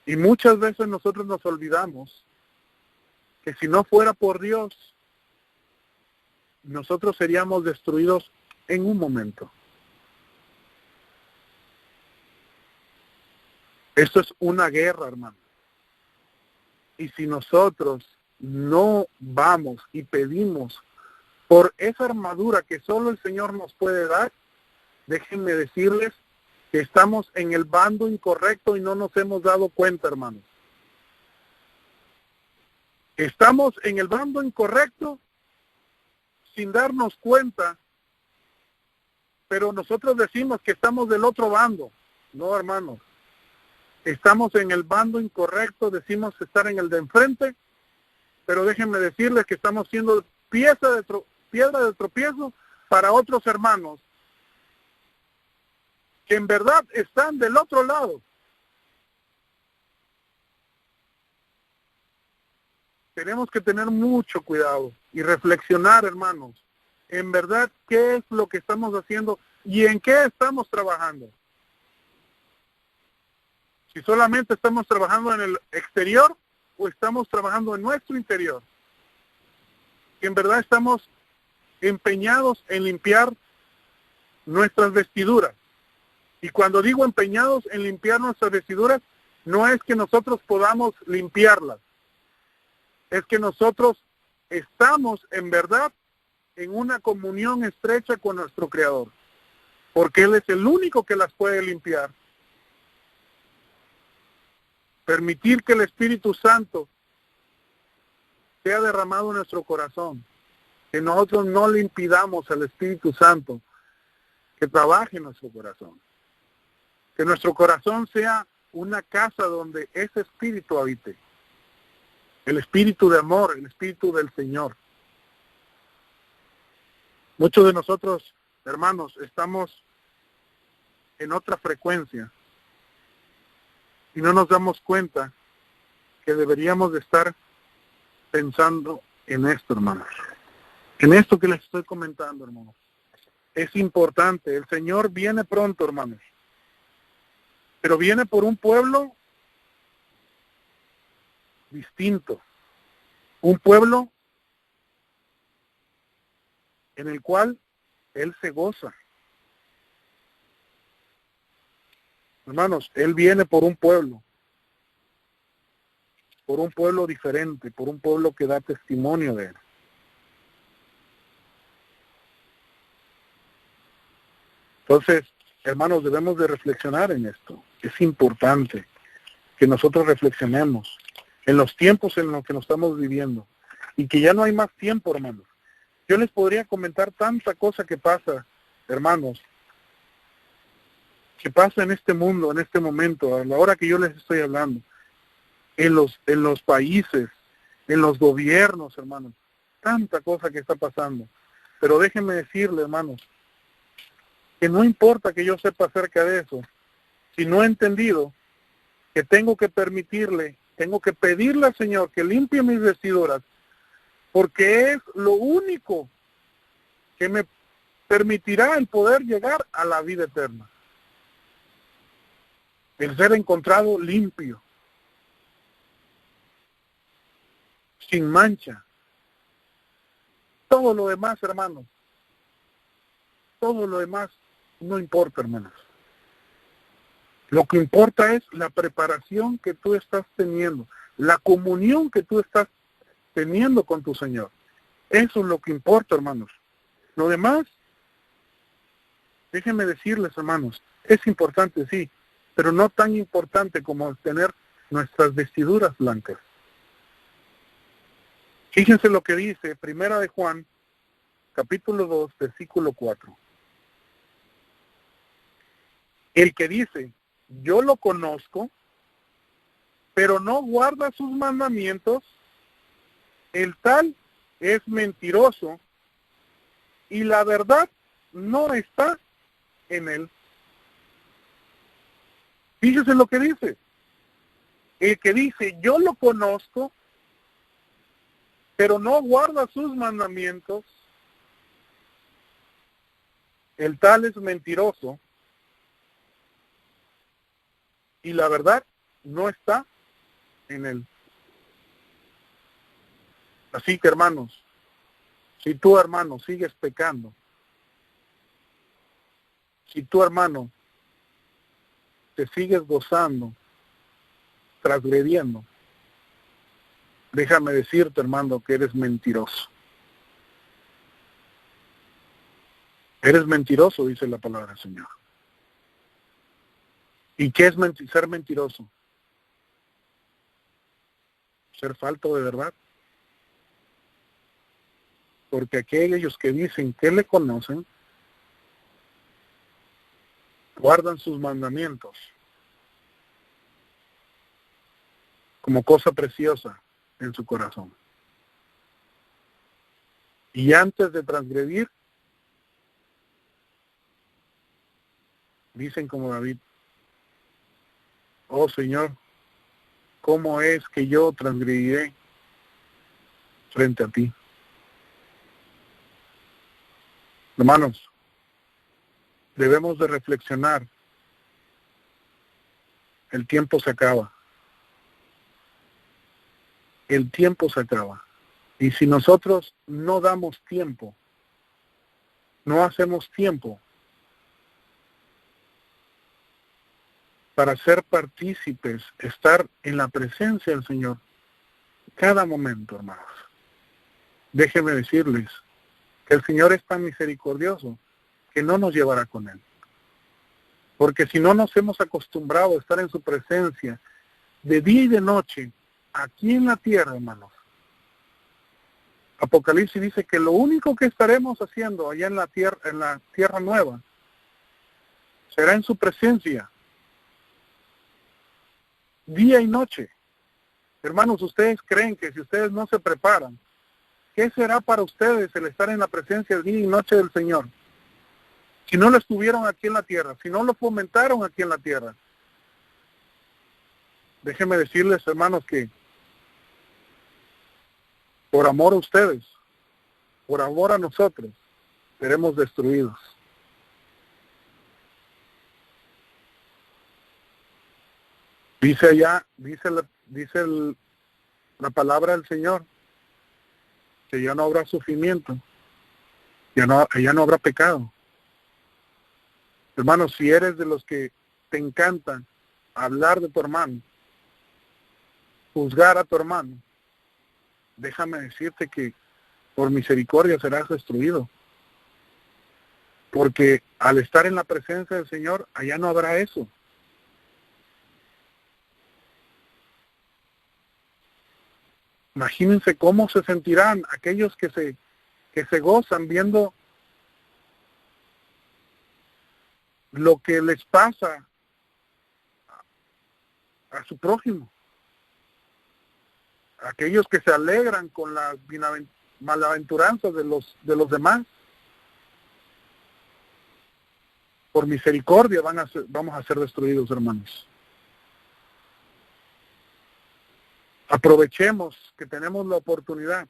S2: Y muchas veces nosotros nos olvidamos que si no fuera por Dios, nosotros seríamos destruidos en un momento. Esto es una guerra, hermano. Y si nosotros no vamos y pedimos por esa armadura que solo el Señor nos puede dar, déjenme decirles que estamos en el bando incorrecto y no nos hemos dado cuenta, hermanos. Estamos en el bando incorrecto sin darnos cuenta, pero nosotros decimos que estamos del otro bando. No, hermanos. Estamos en el bando incorrecto, decimos estar en el de enfrente, pero déjenme decirles que estamos siendo piedra de tropiezo para otros hermanos que en verdad están del otro lado. Tenemos que tener mucho cuidado y reflexionar, hermanos, en verdad qué es lo que estamos haciendo y en qué estamos trabajando. Si solamente estamos trabajando en el exterior o estamos trabajando en nuestro interior. Que en verdad estamos empeñados en limpiar nuestras vestiduras. Y cuando digo empeñados en limpiar nuestras vestiduras, no es que nosotros podamos limpiarlas. Es que nosotros estamos en verdad en una comunión estrecha con nuestro Creador. Porque Él es el único que las puede limpiar. Permitir que el Espíritu Santo sea derramado en nuestro corazón. Que nosotros no le impidamos al Espíritu Santo que trabaje en nuestro corazón. Que nuestro corazón sea una casa donde ese Espíritu habite. El Espíritu de amor, el Espíritu del Señor. Muchos de nosotros, hermanos, estamos en otra frecuencia. Y no nos damos cuenta que deberíamos de estar pensando en esto, hermanos. En esto que les estoy comentando, hermanos. Es importante. El Señor viene pronto, hermanos. Pero viene por un pueblo distinto. Un pueblo en el cual Él se goza. Hermanos, Él viene por un pueblo diferente, por un pueblo que da testimonio de Él. Entonces, hermanos, debemos de reflexionar en esto. Es importante que nosotros reflexionemos en los tiempos en los que nos estamos viviendo y que ya no hay más tiempo, hermanos. Yo les podría comentar tanta cosa que pasa, hermanos, que pasa en este mundo, en este momento, a la hora que yo les estoy hablando, en los países, en los gobiernos, hermanos, tanta cosa que está pasando. Pero déjenme decirle, hermanos, que no importa que yo sepa acerca de eso, si no he entendido que tengo que permitirle, tengo que pedirle al Señor que limpie mis vestiduras, porque es lo único que me permitirá el poder llegar a la vida eterna. El ser encontrado limpio, sin mancha. Todo lo demás, hermanos, todo lo demás no importa, hermanos. Lo que importa es la preparación que tú estás teniendo, la comunión que tú estás teniendo con tu Señor. Eso es lo que importa, hermanos. Lo demás, déjenme decirles, hermanos, es importante, sí, pero no tan importante como tener nuestras vestiduras blancas. Fíjense lo que dice Primera de Juan, capítulo 2, versículo 4. El que dice, yo lo conozco, pero no guarda sus mandamientos, el tal es mentiroso y la verdad no está en él. Fíjese lo que dice. El que dice, yo lo conozco, pero no guarda sus mandamientos, el tal es mentiroso y la verdad no está en él. Así que, hermanos, si tú, hermano, sigues pecando, si tú, hermano, te sigues gozando, transgrediendo, déjame decirte, hermano, que eres mentiroso. Eres mentiroso, dice la palabra del Señor. ¿Y qué es ser mentiroso? Ser falto de verdad. Porque aquellos que dicen que le conocen, guardan sus mandamientos como cosa preciosa en su corazón. Y antes de transgredir, dicen como David, oh Señor, ¿cómo es que yo transgrediré frente a ti? Hermanos, debemos de reflexionar. El tiempo se acaba. El tiempo se acaba. Y si nosotros no damos tiempo, no hacemos tiempo para ser partícipes, estar en la presencia del Señor, cada momento, hermanos. Déjenme decirles que el Señor es tan misericordioso que no nos llevará con Él. Porque si no nos hemos acostumbrado a estar en su presencia de día y de noche, aquí en la tierra, hermanos. Apocalipsis dice que lo único que estaremos haciendo allá en la tierra nueva será en su presencia, día y noche. Hermanos, ¿ustedes creen que si ustedes no se preparan, qué será para ustedes el estar en la presencia día y noche del Señor? Si no lo estuvieron aquí en la tierra, si no lo fomentaron aquí en la tierra. Déjenme decirles, hermanos, que por amor a ustedes, por amor a nosotros, seremos destruidos. Dice allá, la palabra del Señor, que ya no habrá sufrimiento, ya no habrá pecado. Hermanos, si eres de los que te encanta hablar de tu hermano, juzgar a tu hermano, déjame decirte que por misericordia serás destruido. Porque al estar en la presencia del Señor, allá no habrá eso. Imagínense cómo se sentirán aquellos que se gozan viendo lo que les pasa a su prójimo. Aquellos que se alegran con las malaventuranzas de los demás. Por misericordia vamos a ser destruidos, hermanos. Aprovechemos que tenemos la oportunidad.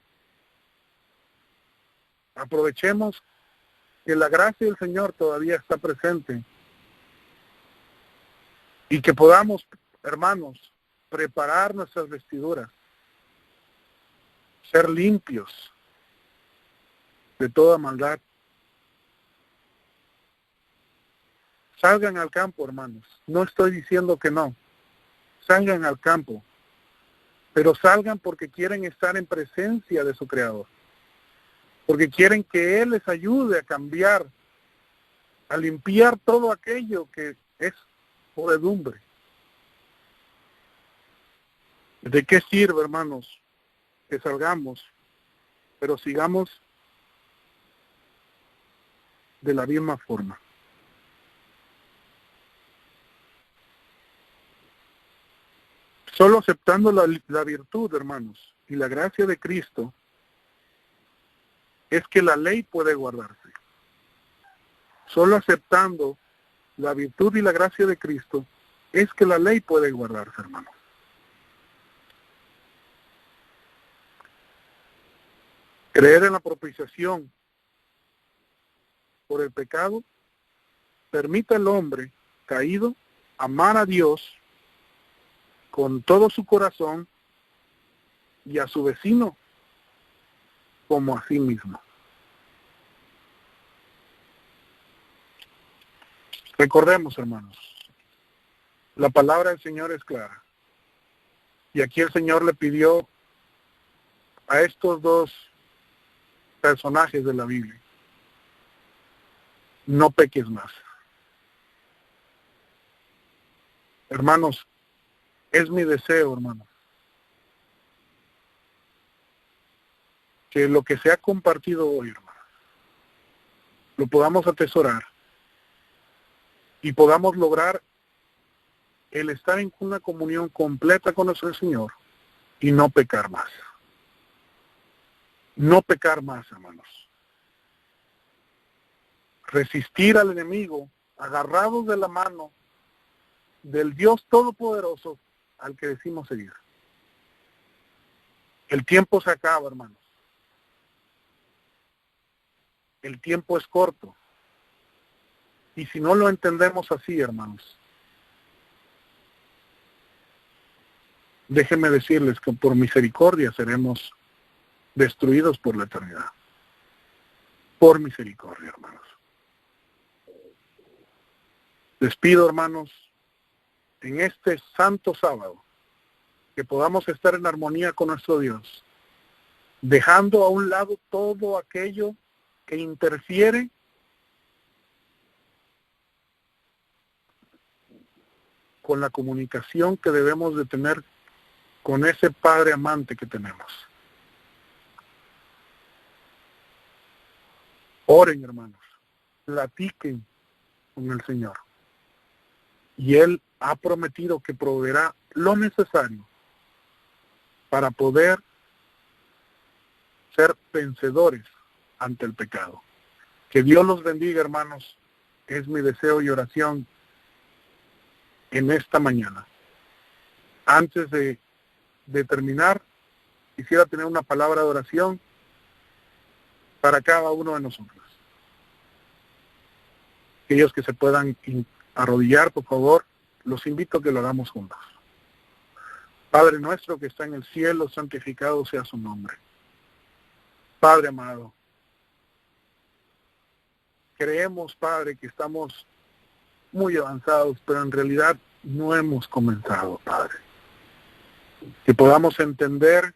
S2: Aprovechemos que la gracia del Señor todavía está presente. Y que podamos, hermanos, preparar nuestras vestiduras. Ser limpios de toda maldad. Salgan al campo, hermanos. No estoy diciendo que no. Salgan al campo. Pero salgan porque quieren estar en presencia de su Creador. Porque quieren que Él les ayude a cambiar, a limpiar todo aquello que es podredumbre. ¿De qué sirve, hermanos, que salgamos, pero sigamos de la misma forma? Solo aceptando la virtud, hermanos, y la gracia de Cristo, es que la ley puede guardarse. Solo aceptando la virtud y la gracia de Cristo, es que la ley puede guardarse, hermanos. Creer en la propiciación por el pecado permite al hombre caído amar a Dios con todo su corazón y a su vecino como a sí mismo. Recordemos, hermanos, la palabra del Señor es clara. Y aquí el Señor le pidió a estos dos personajes de la Biblia: no peques más. Hermanos, es mi deseo, hermanos, que lo que se ha compartido hoy, hermanos, lo podamos atesorar y podamos lograr el estar en una comunión completa con nuestro Señor y no pecar más. No pecar más, hermanos. Resistir al enemigo agarrados de la mano del Dios Todopoderoso al que decimos seguir. El tiempo se acaba, hermanos. el tiempo es corto. Y si no lo entendemos así, hermanos, déjenme decirles que por misericordia seremos destruidos por la eternidad. Por misericordia, hermanos. Les pido, hermanos, en este santo sábado, que podamos estar en armonía con nuestro Dios, dejando a un lado todo aquello que interfiere con la comunicación que debemos de tener con ese Padre amante que tenemos. Oren, hermanos, platiquen con el Señor. Y Él ha prometido que proveerá lo necesario para poder ser vencedores ante el pecado. Que Dios los bendiga, hermanos. Es mi deseo y oración en esta mañana. Antes de terminar, quisiera tener una palabra de oración para cada uno de nosotros. Aquellos que se puedan arrodillar, por favor, los invito a que lo hagamos juntos. Padre nuestro que está en el cielo, santificado sea su nombre. Padre amado, creemos, Padre, que estamos muy avanzados, pero en realidad no hemos comenzado, Padre. Que podamos entender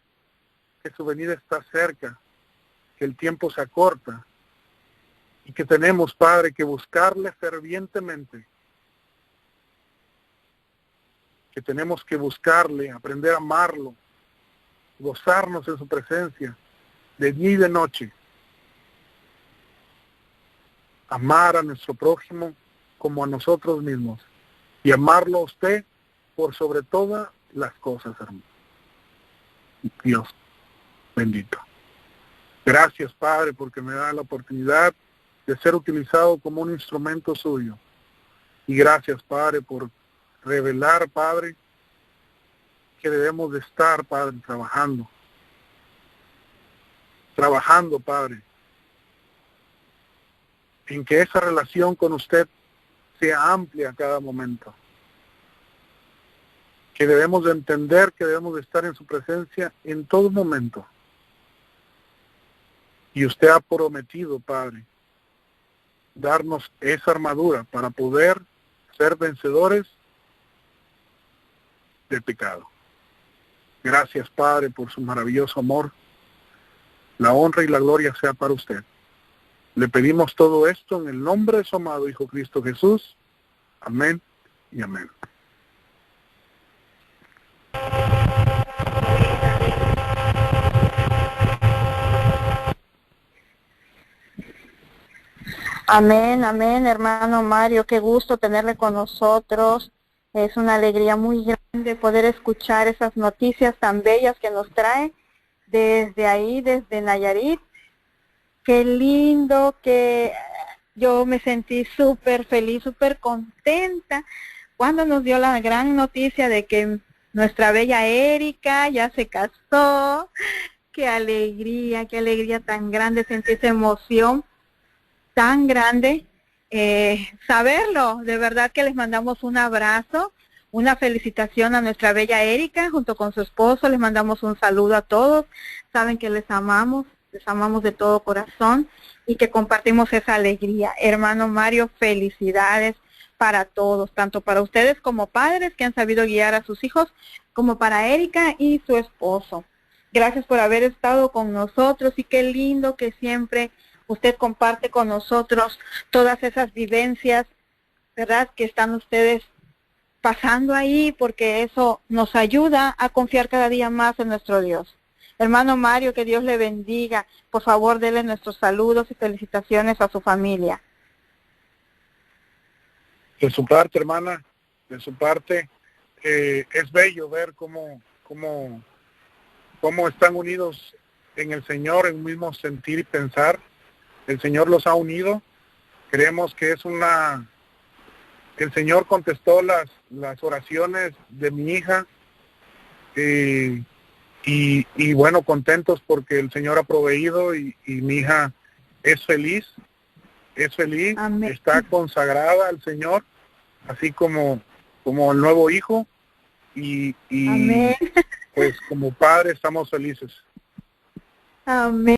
S2: que su venida está cerca, que el tiempo se acorta y que tenemos, Padre, que buscarle fervientemente. Que tenemos que buscarle, aprender a amarlo, gozarnos en su presencia, de día y de noche. Amar a nuestro prójimo como a nosotros mismos. Y amarlo a usted por sobre todas las cosas, hermano. Dios bendito. Gracias, Padre, porque me da la oportunidad de ser utilizado como un instrumento suyo. Y gracias, Padre, por revelar, Padre, que debemos de estar, Padre, trabajando, Padre, en que esa relación con usted sea amplia a cada momento, que debemos de entender que debemos de estar en su presencia en todo momento. Y usted ha prometido, Padre, darnos esa armadura para poder ser vencedores del pecado. Gracias, Padre, por su maravilloso amor. La honra y la gloria sea para usted. Le pedimos todo esto en el nombre de su amado Hijo Cristo Jesús. Amén y amén.
S3: Amén, amén, hermano Mario, qué gusto tenerle con nosotros. Es una alegría muy grande poder escuchar esas noticias tan bellas que nos trae desde ahí, desde Nayarit. Qué lindo, que yo me sentí súper feliz, súper contenta cuando nos dio la gran noticia de que nuestra bella Erika ya se casó. Qué alegría tan grande, sentí esa emoción tan grande, saberlo. De verdad que les mandamos un abrazo, una felicitación a nuestra bella Erika junto con su esposo. Les mandamos un saludo a todos. Saben que les amamos de todo corazón y que compartimos esa alegría. Hermano Mario, felicidades para todos, tanto para ustedes como padres que han sabido guiar a sus hijos, como para Erika y su esposo. Gracias por haber estado con nosotros y qué lindo que siempre usted comparte con nosotros todas esas vivencias, ¿verdad?, que están ustedes pasando ahí, porque eso nos ayuda a confiar cada día más en nuestro Dios. Hermano Mario, que Dios le bendiga. Por favor, denle nuestros saludos y felicitaciones a su familia.
S2: De su parte, hermana, de su parte, es bello ver cómo están unidos en el Señor, en un mismo sentir y pensar. El Señor los ha unido. Creemos que el Señor contestó las oraciones de mi hija, y bueno, contentos porque el Señor ha proveído y mi hija es feliz,
S3: Amén.
S2: está consagrada al Señor, así como el nuevo hijo, y
S3: Amén.
S2: pues como padre estamos felices.
S3: Amén.